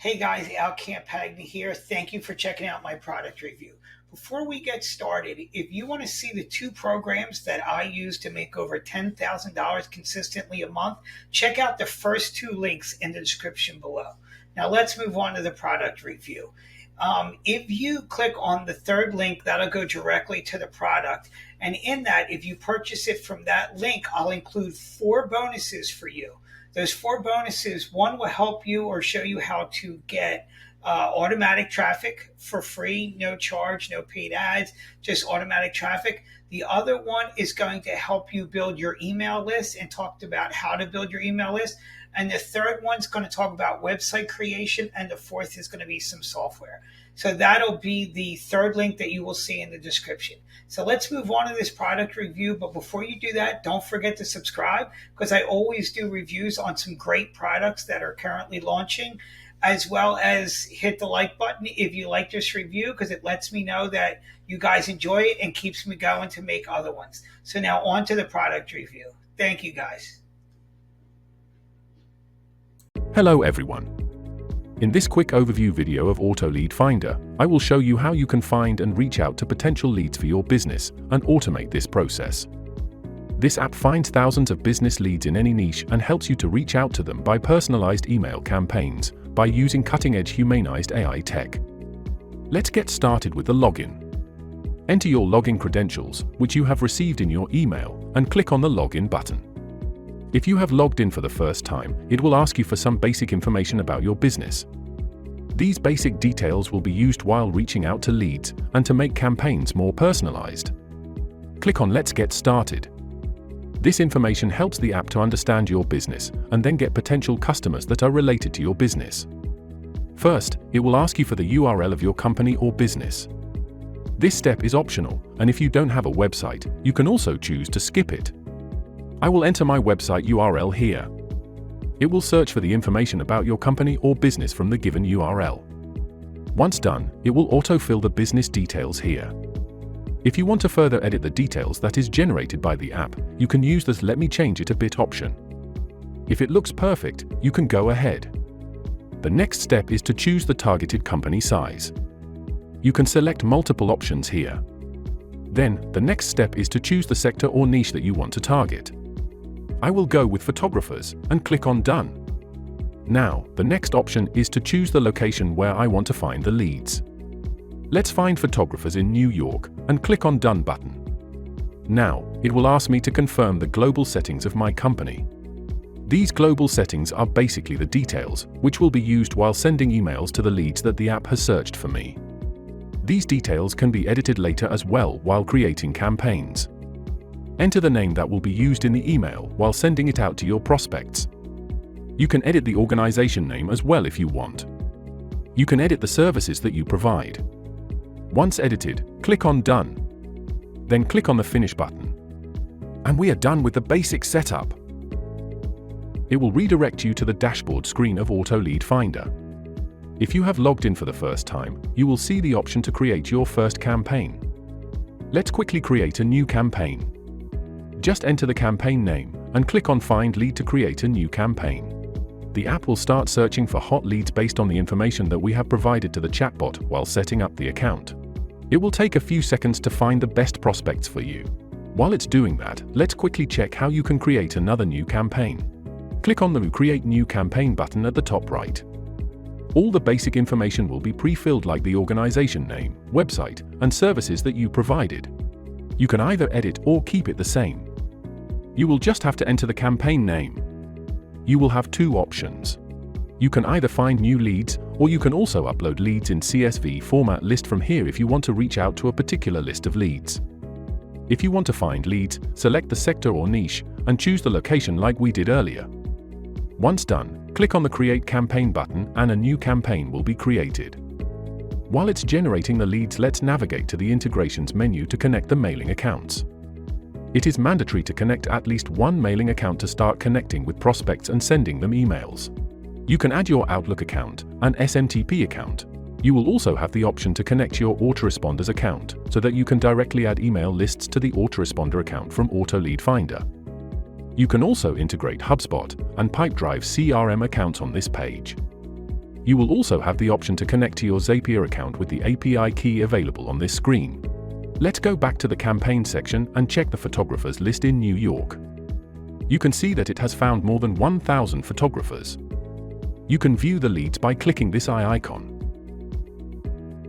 Hey guys, Al Campagna here. Thank you for checking out my product review. Before we get started, if you want to see the two programs that I use to make over $10,000 consistently a month, check out the first two links in the description below. Now let's move on to the product review. If you click on the third link, that'll go directly to the product. And in that, if you purchase it from that link, I'll include 4 bonuses for you. Those 4 bonuses, one will help you or show you how to get automatic traffic for free, no charge, no paid ads, just automatic traffic. The other one is going to help you build your email list and talk about how to build your email list. And the third one's going to talk about website creation. And the fourth is going to be some software. So that'll be the third link that you will see in the description. So let's move on to this product review. But before you do that, don't forget to subscribe, because I always do reviews on some great products that are currently launching, as well as hit the like button if you like this review, because it lets me know that you guys enjoy it and keeps me going to make other ones. So now on to the product review. Thank you guys. Hello everyone. In this quick overview video of AutoLeadFindr, I will show you how you can find and reach out to potential leads for your business and automate this process. This app finds thousands of business leads in any niche and helps you to reach out to them by personalized email campaigns by using cutting-edge humanized AI tech. Let's get started with the login. Enter your login credentials, which you have received in your email, and click on the login button. If you have logged in for the first time, it will ask you for some basic information about your business. These basic details will be used while reaching out to leads and to make campaigns more personalized. Click on Let's Get Started. This information helps the app to understand your business and then get potential customers that are related to your business. First, it will ask you for the URL of your company or business. This step is optional, and if you don't have a website, you can also choose to skip it. I will enter my website URL here. It will search for the information about your company or business from the given URL. Once done, it will autofill the business details here. If you want to further edit the details that is generated by the app, you can use this Let me change it a bit option. If it looks perfect, you can go ahead. The next step is to choose the targeted company size. You can select multiple options here. Then, the next step is to choose the sector or niche that you want to target. I will go with photographers and click on Done. Now, the next option is to choose the location where I want to find the leads. Let's find photographers in New York and click on Done button. Now, it will ask me to confirm the global settings of my company. These global settings are basically the details, which will be used while sending emails to the leads that the app has searched for me. These details can be edited later as well while creating campaigns. Enter the name that will be used in the email while sending it out to your prospects. You can edit the organization name as well if you want. You can edit the services that you provide. Once edited, click on Done. Then click on the Finish button. And we are done with the basic setup. It will redirect you to the dashboard screen of AutoLeadFindr. If you have logged in for the first time, you will see the option to create your first campaign. Let's quickly create a new campaign. Just enter the campaign name and click on Find Lead to create a new campaign. The app will start searching for hot leads based on the information that we have provided to the chatbot while setting up the account. It will take a few seconds to find the best prospects for you. While it's doing that, let's quickly check how you can create another new campaign. Click on the Create New Campaign button at the top right. All the basic information will be pre-filled, like the organization name, website, and services that you provided. You can either edit or keep it the same. You will just have to enter the campaign name. You will have 2 options. You can either find new leads, or you can also upload leads in CSV format list from here if you want to reach out to a particular list of leads. If you want to find leads, select the sector or niche, and choose the location like we did earlier. Once done, click on the Create Campaign button and a new campaign will be created. While it's generating the leads, let's navigate to the Integrations menu to connect the mailing accounts. It is mandatory to connect at least one mailing account to start connecting with prospects and sending them emails. You can add your Outlook account and SMTP account. You will also have the option to connect your autoresponders account so that you can directly add email lists to the autoresponder account from AutoLeadFindr. You can also integrate HubSpot and Pipedrive CRM accounts on this page. You will also have the option to connect to your Zapier account with the API key available on this screen. Let's go back to the campaign section and check the photographers list in New York. You can see that it has found more than 1,000 photographers. You can view the leads by clicking this eye icon.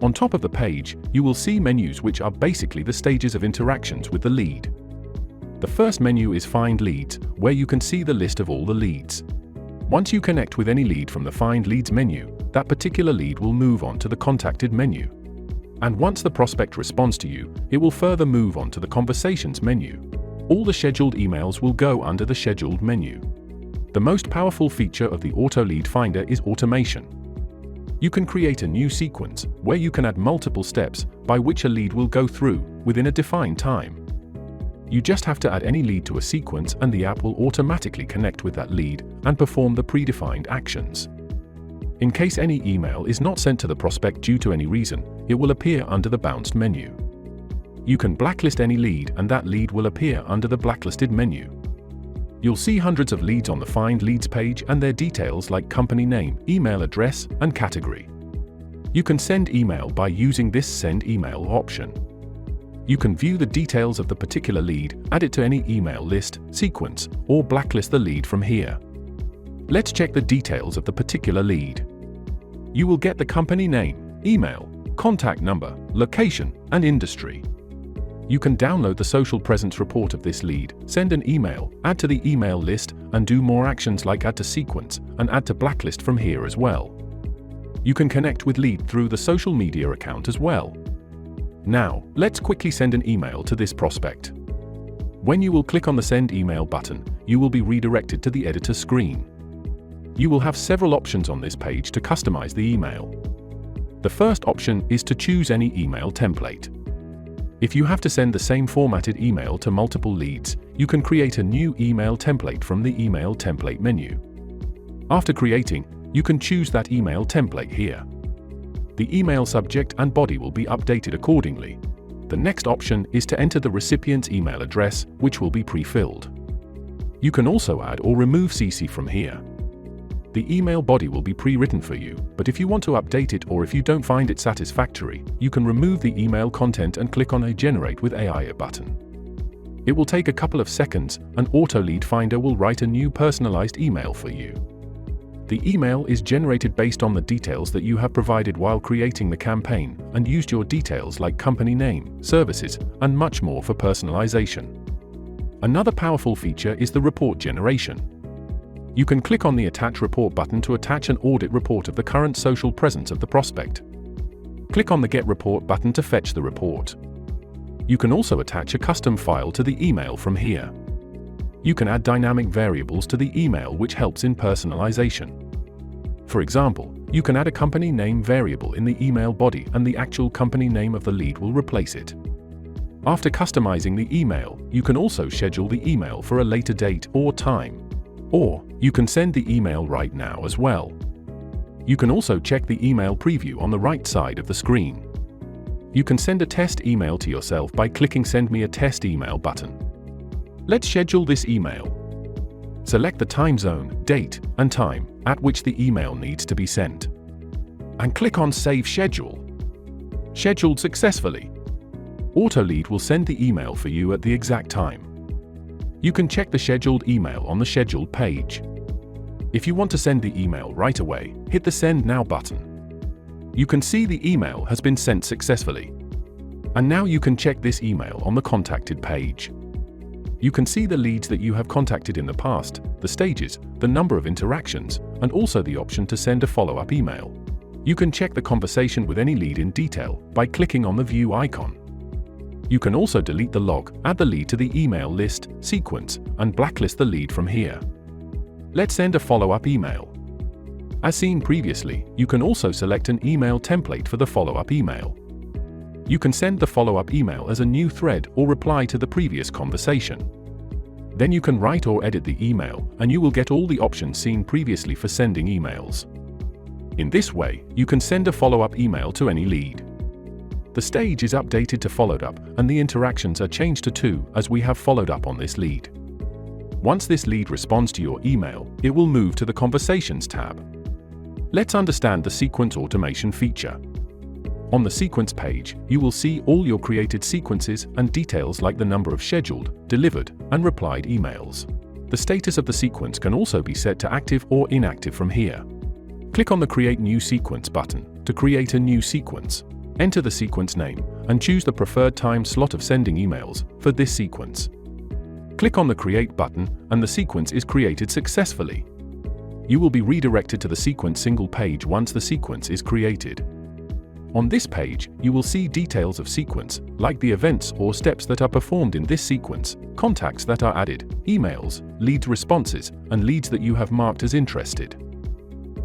On top of the page, you will see menus which are basically the stages of interactions with the lead. The first menu is Find Leads, where you can see the list of all the leads. Once you connect with any lead from the Find Leads menu, that particular lead will move on to the Contacted menu. And once the prospect responds to you, it will further move on to the Conversations menu. All the scheduled emails will go under the Scheduled menu. The most powerful feature of the AutoLeadFindr is automation. You can create a new sequence where you can add multiple steps by which a lead will go through within a defined time. You just have to add any lead to a sequence and the app will automatically connect with that lead and perform the predefined actions. In case any email is not sent to the prospect due to any reason, it will appear under the Bounced menu. You can blacklist any lead and that lead will appear under the Blacklisted menu. You'll see hundreds of leads on the Find Leads page and their details like company name, email address, and category. You can send email by using this Send Email option. You can view the details of the particular lead, add it to any email list, sequence, or blacklist the lead from here. Let's check the details of the particular lead. You will get the company name, email, contact number, location, and industry. You can download the social presence report of this lead, send an email, add to the email list, and do more actions like add to sequence and add to blacklist from here as well. You can connect with lead through the social media account as well. Now, let's quickly send an email to this prospect. When you will click on the Send Email button, you will be redirected to the editor screen. You will have several options on this page to customize the email. The first option is to choose any email template. If you have to send the same formatted email to multiple leads, you can create a new email template from the Email Template menu. After creating, you can choose that email template here. The email subject and body will be updated accordingly. The next option is to enter the recipient's email address, which will be pre-filled. You can also add or remove CC from here. The email body will be pre-written for you, but if you want to update it or if you don't find it satisfactory, you can remove the email content and click on a Generate with AI button. It will take a couple of seconds and AutoLeadFindr will write a new personalized email for you. The email is generated based on the details that you have provided while creating the campaign and used your details like company name, services, and much more for personalization. Another powerful feature is the report generation. You can click on the Attach Report button to attach an audit report of the current social presence of the prospect. Click on the Get Report button to fetch the report. You can also attach a custom file to the email from here. You can add dynamic variables to the email which helps in personalization. For example, you can add a company name variable in the email body and the actual company name of the lead will replace it. After customizing the email, you can also schedule the email for a later date or time. Or, you can send the email right now as well. You can also check the email preview on the right side of the screen. You can send a test email to yourself by clicking Send Me a Test Email button. Let's schedule this email. Select the time zone, date, and time at which the email needs to be sent. And click on Save Schedule. Scheduled successfully. AutoLead will send the email for you at the exact time. You can check the scheduled email on the Scheduled page. If you want to send the email right away, hit the Send Now button. You can see the email has been sent successfully. And now you can check this email on the Contacted page. You can see the leads that you have contacted in the past, the stages, the number of interactions, and also the option to send a follow-up email. You can check the conversation with any lead in detail by clicking on the View icon. You can also delete the log, add the lead to the email list, sequence, and blacklist the lead from here. Let's send a follow-up email. As seen previously, you can also select an email template for the follow-up email. You can send the follow-up email as a new thread or reply to the previous conversation. Then you can write or edit the email, and you will get all the options seen previously for sending emails. In this way, you can send a follow-up email to any lead. The stage is updated to followed up, and the interactions are changed to 2 as we have followed up on this lead. Once this lead responds to your email, it will move to the Conversations tab. Let's understand the sequence automation feature. On the sequence page, you will see all your created sequences and details like the number of scheduled, delivered, and replied emails. The status of the sequence can also be set to active or inactive from here. Click on the Create New Sequence button to create a new sequence. Enter the sequence name and choose the preferred time slot of sending emails for this sequence. Click on the Create button and the sequence is created successfully. You will be redirected to the sequence single page once the sequence is created. On this page, you will see details of sequence, like the events or steps that are performed in this sequence, contacts that are added, emails, lead responses, and leads that you have marked as interested.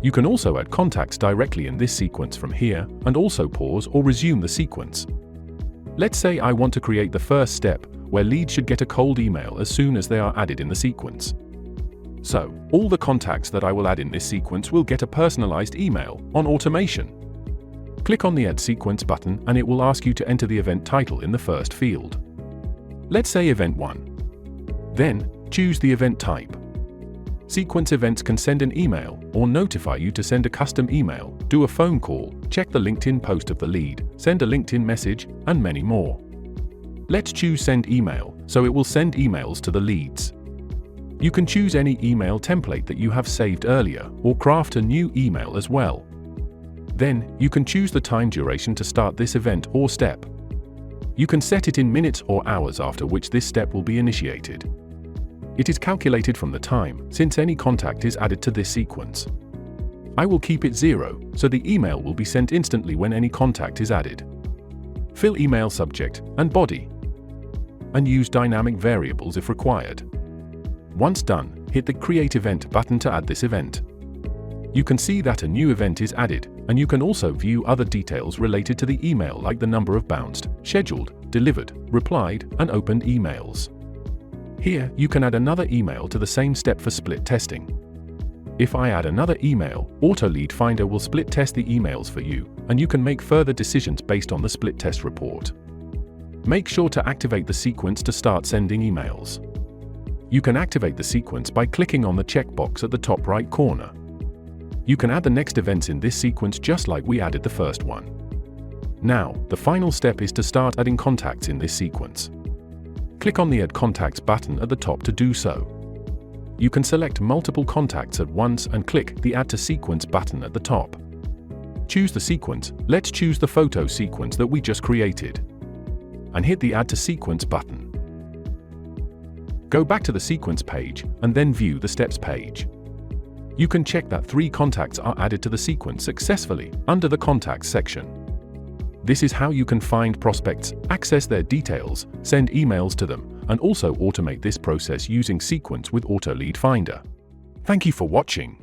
You can also add contacts directly in this sequence from here and also pause or resume the sequence. Let's say I want to create the first step, where leads should get a cold email as soon as they are added in the sequence. So, all the contacts that I will add in this sequence will get a personalized email on automation. Click on the Add Sequence button and it will ask you to enter the event title in the first field. Let's say Event 1. Then, choose the event type. Sequence events can send an email or notify you to send a custom email, do a phone call, check the LinkedIn post of the lead, send a LinkedIn message, and many more. Let's choose Send Email, so it will send emails to the leads. You can choose any email template that you have saved earlier or craft a new email as well. Then, you can choose the time duration to start this event or step. You can set it in minutes or hours after which this step will be initiated. It is calculated from the time, since any contact is added to this sequence. I will keep it 0, so the email will be sent instantly when any contact is added. Fill email subject and body. And use dynamic variables if required. Once done, hit the Create Event button to add this event. You can see that a new event is added, and you can also view other details related to the email like the number of bounced, scheduled, delivered, replied, and opened emails. Here, you can add another email to the same step for split testing. If I add another email, AutoLeadFindr will split test the emails for you, and you can make further decisions based on the split test report. Make sure to activate the sequence to start sending emails. You can activate the sequence by clicking on the checkbox at the top right corner. You can add the next events in this sequence just like we added the first one. Now, the final step is to start adding contacts in this sequence. Click on the Add Contacts button at the top to do so. You can select multiple contacts at once and click the Add to Sequence button at the top. Choose the sequence. Let's choose the photo sequence that we just created. And hit the Add to Sequence button. Go back to the sequence page and then view the steps page. You can check that 3 contacts are added to the sequence successfully under the Contacts section. This is how you can find prospects, access their details, send emails to them, and also automate this process using Sequence with AutoLeadFindr. Thank you for watching.